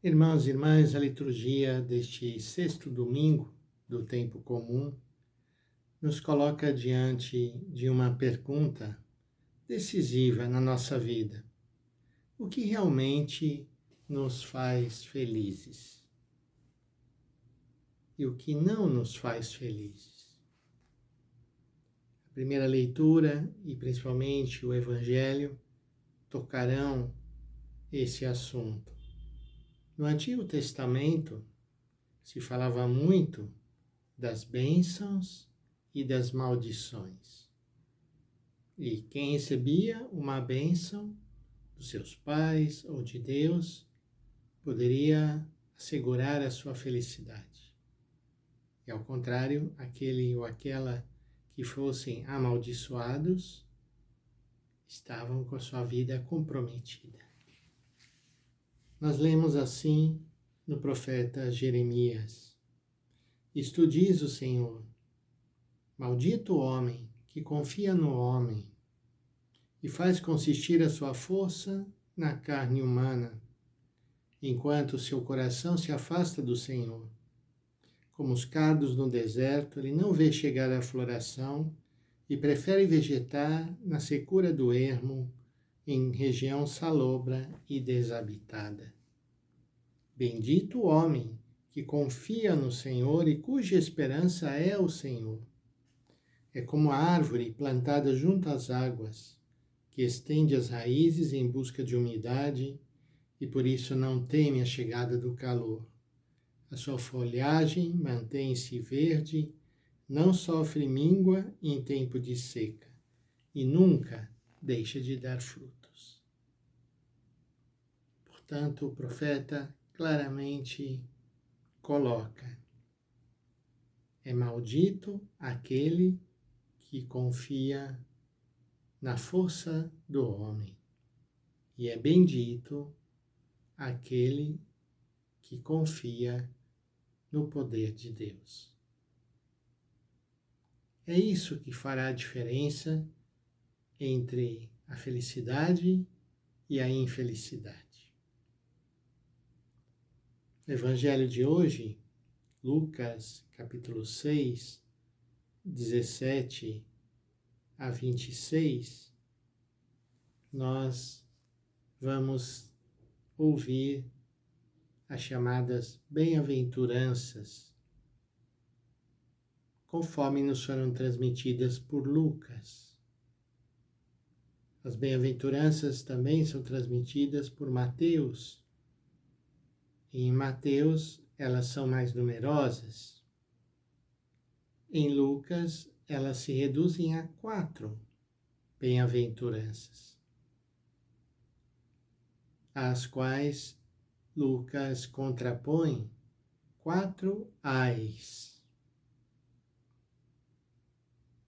Irmãos e irmãs, a liturgia deste sexto domingo do tempo comum nos coloca diante de uma pergunta decisiva na nossa vida. O que realmente nos faz felizes? E o que não nos faz felizes? A primeira leitura e principalmente o Evangelho tocarão esse assunto. No Antigo Testamento se falava muito das bênçãos e das maldições. E quem recebia uma bênção dos seus pais ou de Deus poderia assegurar a sua felicidade. E ao contrário, aquele ou aquela que fossem amaldiçoados estavam com a sua vida comprometida. Nós lemos assim no profeta Jeremias: Isto diz o Senhor: maldito o homem que confia no homem e faz consistir a sua força na carne humana, enquanto seu coração se afasta do Senhor. Como os cardos no deserto, ele não vê chegar a floração e prefere vegetar na secura do ermo, em região salobra e desabitada. Bendito o homem que confia no Senhor e cuja esperança é o Senhor. É como a árvore plantada junto às águas, que estende as raízes em busca de umidade e por isso não teme a chegada do calor. A sua folhagem mantém-se verde, não sofre míngua em tempo de seca e nunca deixa de dar frutos. Portanto, o profeta claramente coloca: é maldito aquele que confia na força do homem, e é bendito aquele que confia no poder de Deus. É isso que fará a diferença entre a felicidade e a infelicidade. No Evangelho de hoje, Lucas, capítulo 6, 17 a 26, nós vamos ouvir as chamadas bem-aventuranças, conforme nos foram transmitidas por Lucas. As bem-aventuranças também são transmitidas por Mateus. E em Mateus, elas são mais numerosas. Em Lucas, elas se reduzem a 4 bem-aventuranças, às quais Lucas contrapõe 4 ais.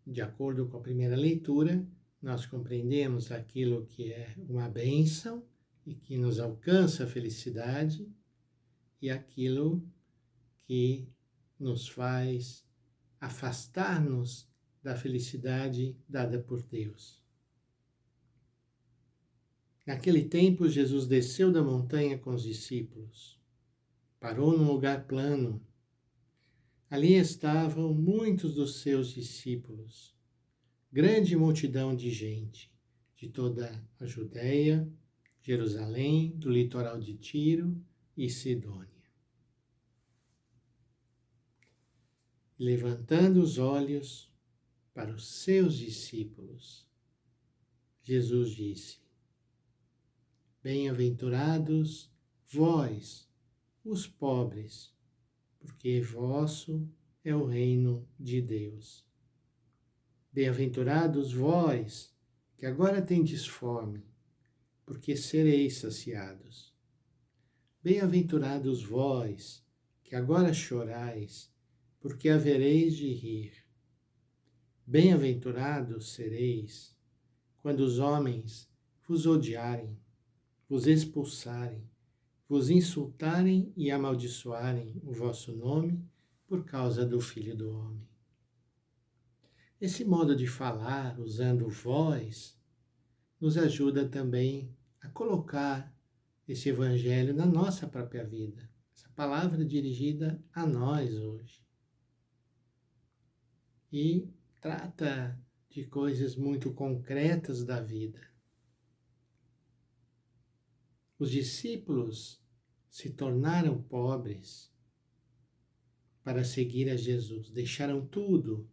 De acordo com a primeira leitura, nós compreendemos aquilo que é uma bênção e que nos alcança a felicidade e aquilo que nos faz afastar-nos da felicidade dada por Deus. Naquele tempo, Jesus desceu da montanha com os discípulos, parou num lugar plano. Ali estavam muitos dos seus discípulos, grande multidão de gente, de toda a Judéia, Jerusalém, do litoral de Tiro e Sidônia. Levantando os olhos para os seus discípulos, Jesus disse: Bem-aventurados vós, os pobres, porque vosso é o reino de Deus. Bem-aventurados vós, que agora tendes fome, porque sereis saciados. Bem-aventurados vós, que agora chorais, porque havereis de rir. Bem-aventurados sereis, quando os homens vos odiarem, vos expulsarem, vos insultarem e amaldiçoarem o vosso nome por causa do Filho do Homem. Esse modo de falar, usando vós, nos ajuda também a colocar esse Evangelho na nossa própria vida. Essa palavra dirigida a nós hoje. E trata de coisas muito concretas da vida. Os discípulos se tornaram pobres para seguir a Jesus. Deixaram tudo,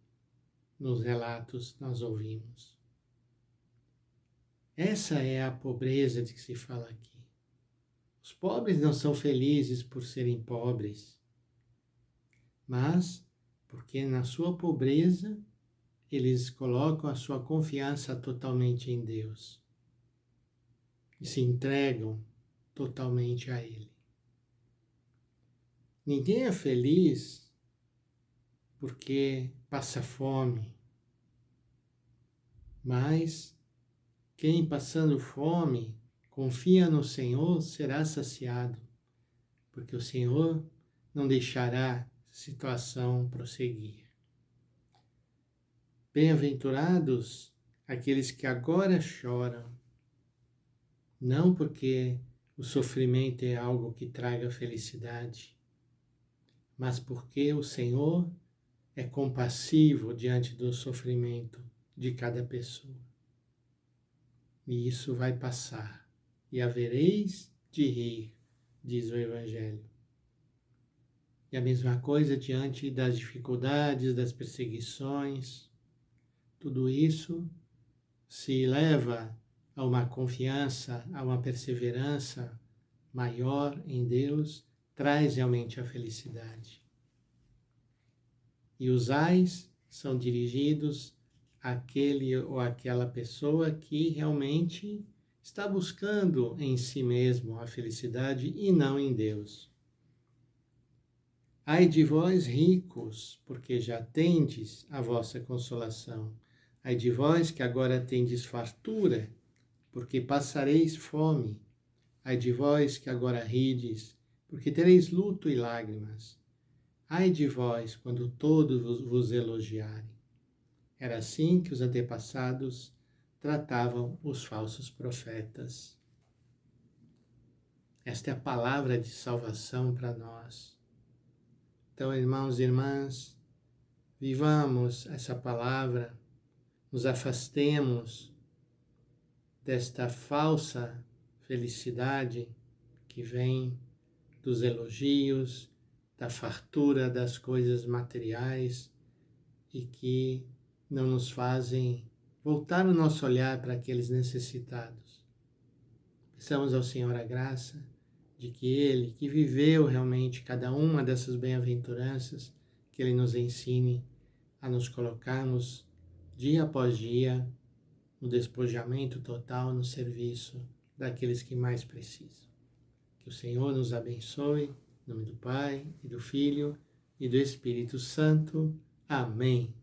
nos relatos nós ouvimos. Essa é a pobreza de que se fala aqui. Os pobres não são felizes por serem pobres, mas porque na sua pobreza eles colocam a sua confiança totalmente em Deus e se entregam totalmente a Ele. Ninguém é feliz porque passa fome, mas quem passando fome confia no Senhor será saciado, porque o Senhor não deixará a situação prosseguir. Bem-aventurados aqueles que agora choram, não porque o sofrimento é algo que traga felicidade, mas porque o Senhor é compassivo diante do sofrimento de cada pessoa. E isso vai passar, e havereis de rir, diz o Evangelho. E a mesma coisa diante das dificuldades, das perseguições, tudo isso se leva a uma confiança, a uma perseverança maior em Deus, traz realmente a felicidade. E os ais são dirigidos àquele ou àquela pessoa que realmente está buscando em si mesmo a felicidade e não em Deus. Ai de vós ricos, porque já tendes a vossa consolação. Ai de vós que agora tendes fartura, porque passareis fome. Ai de vós que agora rides, porque tereis luto e lágrimas. Ai de vós quando todos vos elogiarem. Era assim que os antepassados tratavam os falsos profetas. Esta é a palavra de salvação para nós. Então, irmãos e irmãs, vivamos essa palavra, nos afastemos desta falsa felicidade que vem dos elogios, da fartura das coisas materiais e que não nos fazem voltar o nosso olhar para aqueles necessitados. Peçamos ao Senhor a graça de que Ele, que viveu realmente cada uma dessas bem-aventuranças, que Ele nos ensine a nos colocarmos dia após dia no despojamento total, no serviço daqueles que mais precisam. Que o Senhor nos abençoe, em nome do Pai, e do Filho, e do Espírito Santo. Amém.